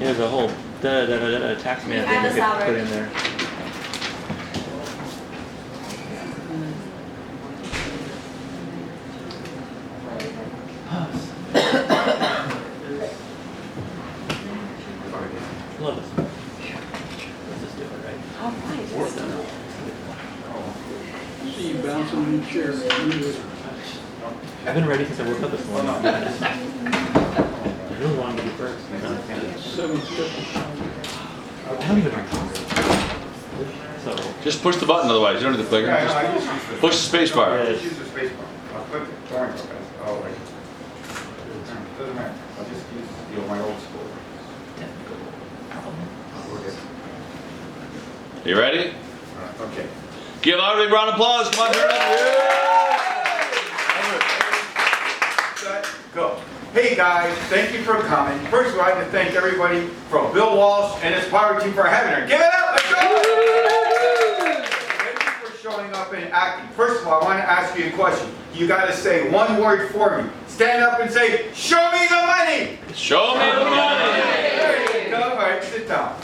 There's a whole tax man thing we could put in there. Love this. Let's just do it, right? See you bouncing in the chair. I've been ready since I woke up this morning. I really wanted to do first. I don't even drink coffee. So Just push the button otherwise, you don't need the clicker. Just push the space bar. Just use the space bar. I'll click it. Don't worry about that. Oh, wait. Doesn't matter. I'll just use my old school. You ready? Okay. Give out a big round of applause. Come on, turn it up. Set, go. Hey guys, thank you for coming. First of all, I'd like to thank everybody from Bill Walsh and his power team for having her. Give it up! Let's go! Thank you for showing up and acting. First of all, I want to ask you a question. You got to say one word for me. Stand up and say, "Show me the money!" Show me the money. There you go. All right, sit down.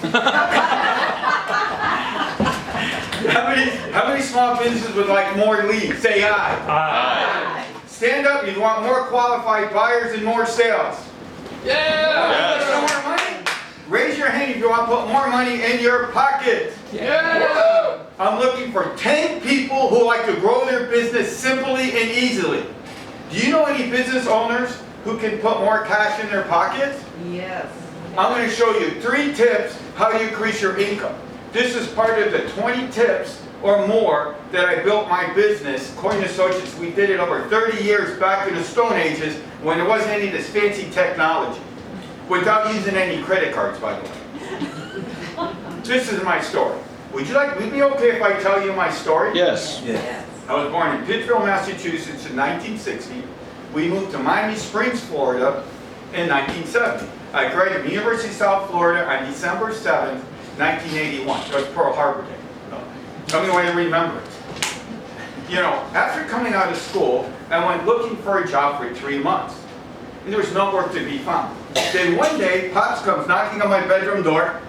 How many small businesses would like more leads? Say aye. Aye. Stand up if you want more qualified buyers and more sales. Yes. More money? Raise your hand if you want to put more money in your pocket. Yeah. I'm looking for 10 people who like to grow their business simply and easily. Do you know any business owners who can put more cash in their pockets? Yes. I'm going to show you 3 tips how to increase your income. This is part of the 20 tips or more that I built my business, Coin Associates. We did it over 30 years back in the Stone Ages when there wasn't any of this fancy technology, without using any credit cards, by the way. This is my story. Would you be okay if I tell you my story? Yes. Yes. I was born in Pittsfield, Massachusetts in 1960. We moved to Miami Springs, Florida in 1970. I graduated from the University of South Florida on December 7th, 1981. That was Pearl Harbor Day. Tell me why you remember it. You know, after coming out of school, I went looking for a job for 3 months. And there was no work to be found. Then one day, Pops comes knocking on my bedroom door.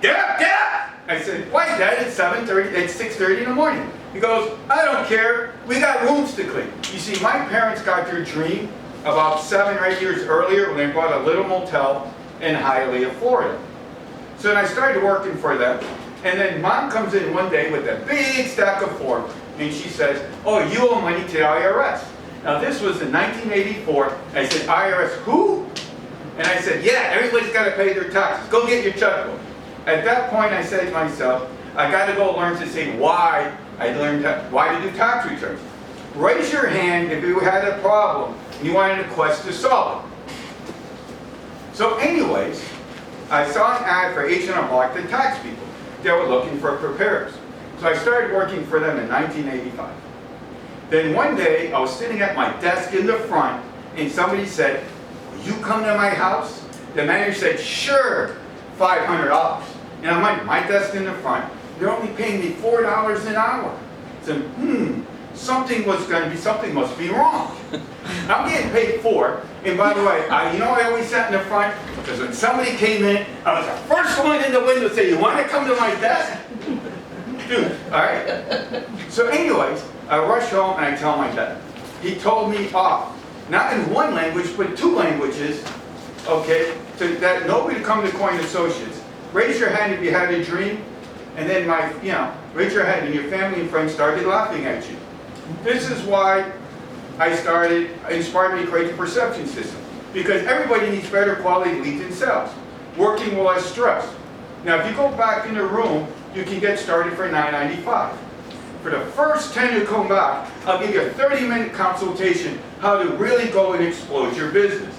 "Get up, get up!" I said, "Why, Dad? It's 7:30, it's 6:30 in the morning." He goes, "I don't care. We got rooms to clean." You see, my parents got their dream about 7 or 8 years earlier when they bought a little motel in Hialeah, Florida. So then I started working for them. And then Mom comes in one day with a big stack of forms. And she says, "Oh, you owe money to the IRS." Now this was in 1984. I said, "IRS who?" And I said, "Yeah, everybody's got to pay their taxes. Go get your checkbook." At that point, I said to myself, I got to go learn to say why I learned why to do tax returns. Raise your hand if you had a problem and you wanted a quest to solve it. So anyways, I saw an ad for H&R Block, the tax people. They were looking for preparers. So I started working for them in 1985. Then one day, I was sitting at my desk in the front, and somebody said, "Will you come to my house?" The manager said, "Sure, $500. And I'm like, my desk in the front, they're only paying me $4 an hour. I said, something must be wrong. I'm getting paid $4. And by the way, you know I always sat in the front? Because when somebody came in, I was the first one in the window to say, "You want to come to my desk?" Dude, all right? So anyways, I rush home and I tell my dad. He told me off. Not in one language, but 2 languages, okay, so that nobody would come to Coin Associates. Raise your hand if you had a dream. And then raise your hand and your family and friends started laughing at you. This is why inspired me to create the perception system. Because everybody needs better quality leads and sales. Working with less stress. Now, if you go back in the room, you can get started for $9.95. For the first 10 who come back, I'll give you a 30-minute consultation how to really go and explode your business.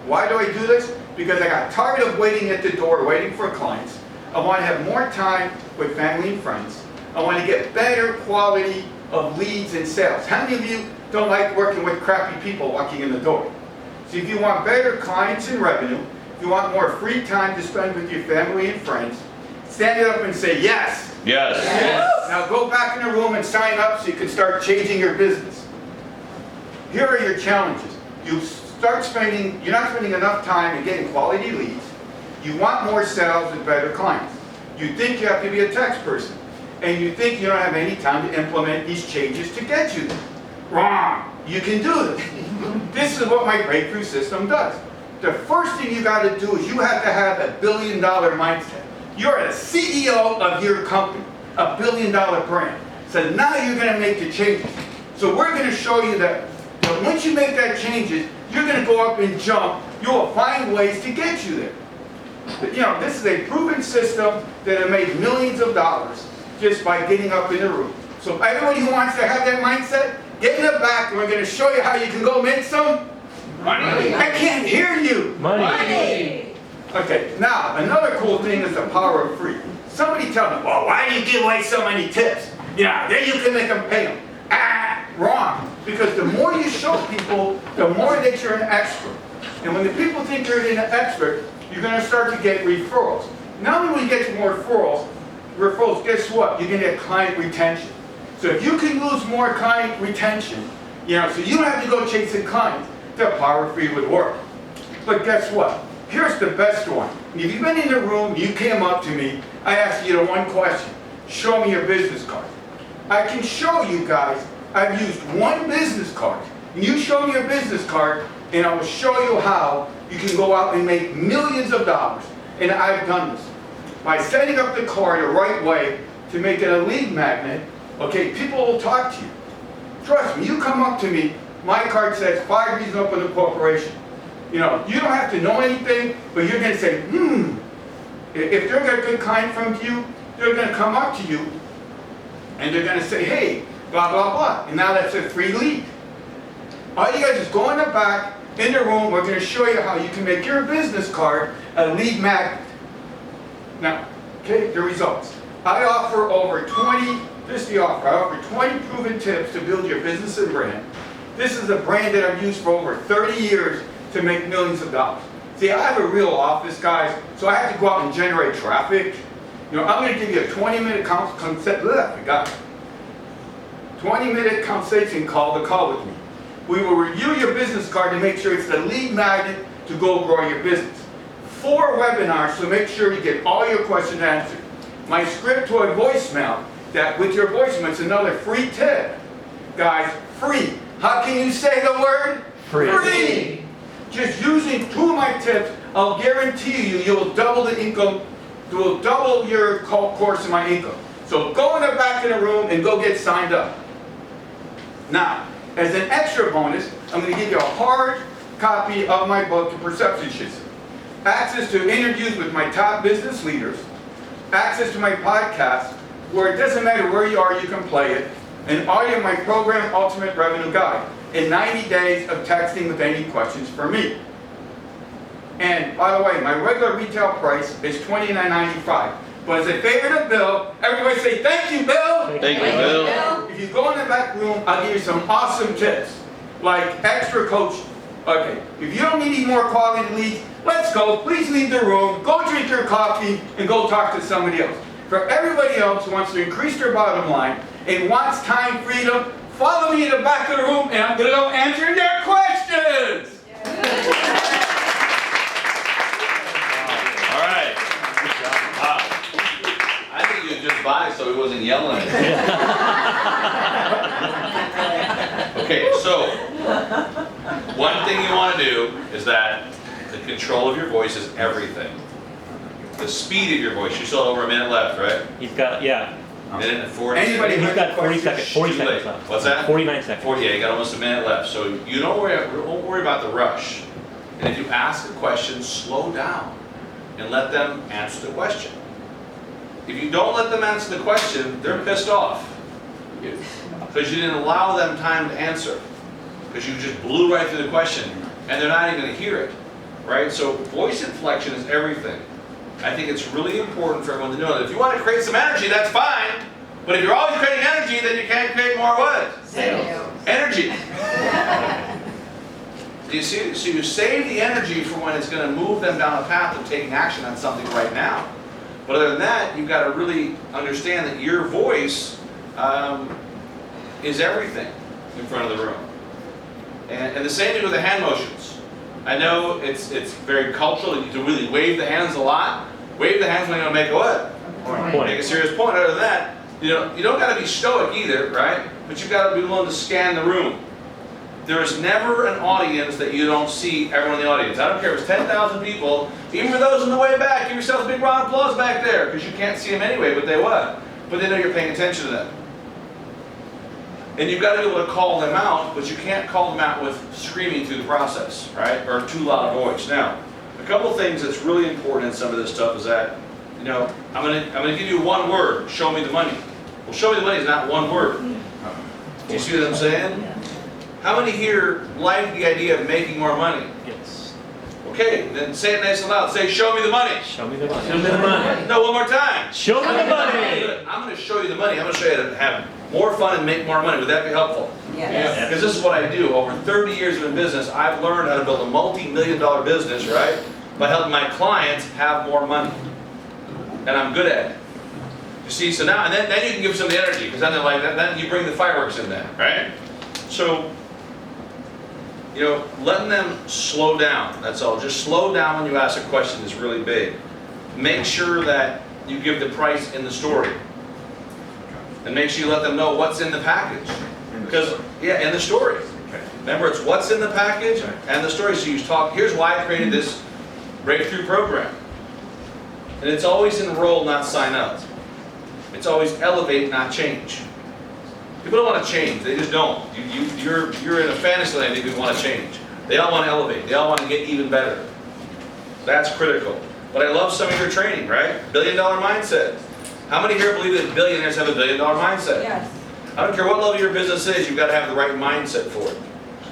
Why do I do this? Because I got tired of waiting at the door, waiting for clients. I want to have more time with family and friends. I want to get better quality of leads and sales. How many of you don't like working with crappy people walking in the door? So if you want better clients and revenue, if you want more free time to spend with your family and friends, stand up and say yes. Yes. Yes. Now go back in the room and sign up so you can start changing your business. Here are your challenges. You're not spending enough time in getting quality leads. You want more sales and better clients. You think you have to be a tax person. And you think you don't have any time to implement these changes to get you there. Wrong. You can do this. This is what my breakthrough system does. The first thing you got to do is you have to have a $1 billion mindset. You're a CEO of your company, a $1 billion brand. So now you're going to make the changes. So we're going to show you that once you make that changes, you're going to go up and jump. You will find ways to get you there. But, you know, this is a proven system that has made millions of dollars just by getting up in the room. So everybody who wants to have that mindset, get in the back and we're going to show you how you can go make some money. I can't hear you. Money. Okay, now another cool thing is the power of free. Somebody tell me, well, why do you give away so many tips? Yeah, then you can make them pay them. Wrong. Because the more you show people, the more that you're an expert. And when the people think you're an expert, you're going to start to get referrals. Now when we get to more referrals, guess what? You're going to get client retention. So if you can lose more client retention, you know, so you don't have to go chasing clients, the power of free would work. But guess what? Here's the best one. If you've been in the room, you came up to me, I asked you the one question. Show me your business card. I can show you guys, I've used one business card. And you show me your business card, and I will show you how you can go out and make millions of dollars. And I've done this. By setting up the card the right way to make it a lead magnet, okay, people will talk to you. Trust me, you come up to me, my card says 5 reasons to open a corporation. You know, you don't have to know anything, but you're going to say, if they're a good client from you, they're going to come up to you and they're going to say, hey, blah, blah, blah. And now that's a free lead. All you guys is go in the back, in the room, we're going to show you how you can make your business card a lead magnet. Now, okay, the results. I offer over 20, this is the offer, I offer 20 proven tips to build your business and brand. This is a brand that I've used for over 30 years to make millions of dollars. See, I have a real office, guys, so I have to go out and generate traffic. You know, I'm going to give you a 20-minute 20-minute consultation call to call with me. We will review your business card to make sure it's the lead magnet to go grow your business. 4 webinars, so make sure you get all your questions answered. My script to a voicemail, that with your voicemail, it's another free tip. Guys, free. How can you say the word? Free. Just using 2 of my tips, I'll guarantee you, you'll double the income, you'll double your course in my income. So go in the back of the room and go get signed up. Now, as an extra bonus, I'm going to give you a hard copy of my book, The Perception System. Access to interviews with my top business leaders, access to my podcast, where it doesn't matter where you are, you can play it, and audio my program, Ultimate Revenue Guide, in 90 days of texting with any questions for me. And by the way, my regular retail price is $29.95. But as a favor to Bill, everybody say, thank you, Bill! Thank you, Bill. If you go in the back room, I'll give you some awesome tips, like extra coach. Okay, if you don't need any more quality leads, let's go. Please leave the room, go drink your coffee, and go talk to somebody else. For everybody else who wants to increase their bottom line and wants time freedom, follow me in the back of the room, and I'm going to go answering their questions. All right. I think you just by so he wasn't yelling at you. Okay, so one thing you want to do is that the control of your voice is everything. The speed of your voice. You still have over a minute left, right? He's got, yeah. Minute and 40 Anybody He's seconds. got 40 seconds. 40 Too seconds late. left. What's that? 49 seconds. 48. You got almost a minute left. So you don't worry about the rush. And if you ask a question, slow down and let them answer the question. If you don't let them answer the question, they're pissed off. Because you didn't allow them time to answer. Because you just blew right through the question, and they're not even going to hear it. Right? So voice inflection is everything. I think it's really important for everyone to know that if you want to create some energy, that's fine. But if you're always creating energy, then you can't create more what? Sales. Energy. Do you see? So you save the energy for when it's going to move them down a path of taking action on something right now. But other than that, you've got to really understand that your voice is everything in front of the room. And the same thing with the hand motions. I know it's very cultural to really wave the hands a lot. Wave the hands when you're gonna make a what? Point. Make a serious point. Other than that, you don't gotta be stoic either, right? But you gotta be willing to scan the room. There is never an audience that you don't see everyone in the audience. I don't care if it's 10,000 people, even for those on the way back, give yourself a big round of applause back there, because you can't see them anyway, but they what? But they know you're paying attention to them. And you've got to be able to call them out, but you can't call them out with screaming through the process, right? Or too loud a voice. Now, a couple of things that's really important in some of this stuff is that, I'm gonna give you one word, show me the money. Well, show me the money is not one word. Do you see what I'm saying? How many here like the idea of making more money? Yes. Okay, then say it nice and loud. Say, show me the money. Show me the money. Show me the money. No, one more time. Show me the money. I'm going to show you the money. I'm going to show you how to have more fun and make more money. Would that be helpful? Yes. Because this is what I do. Over 30 years of in business, I've learned how to build a multi-million-dollar business, right? By helping my clients have more money. And I'm good at it. You see, so now, and then you can give some of the energy, because then they're like, then you bring the fireworks in there, right? So, letting them slow down, that's all. Just slow down when you ask a question is really big. Make sure that you give the price in the story. And make sure you let them know what's in the package. Because, in the story. Remember, it's what's in the package and the story. So you talk, here's why I created this breakthrough program. And it's always enroll, not sign up. It's always elevate, not change. People don't want to change, they just don't. You're in a fantasy land if you want to change. They all want to elevate, they all want to get even better. That's critical. But I love some of your training, right? $1 billion mindset. How many here believe that billionaires have a $1 billion mindset? Yes. I don't care what level your business is, you've got to have the right mindset for it.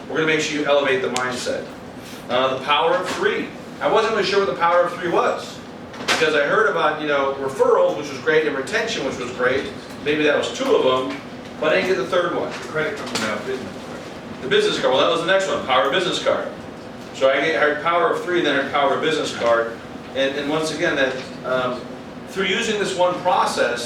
We're going to make sure you elevate the mindset. The power of 3. I wasn't really sure what the power of 3 was. Because I heard about, referrals, which was great, and retention, which was great. Maybe that was 2 of them. But I didn't get the third one. The credit comes out business card. The business card. Well, that was the next one. Power of business card. So I heard power of 3, then I heard power of business card. And once again, that through using this one process,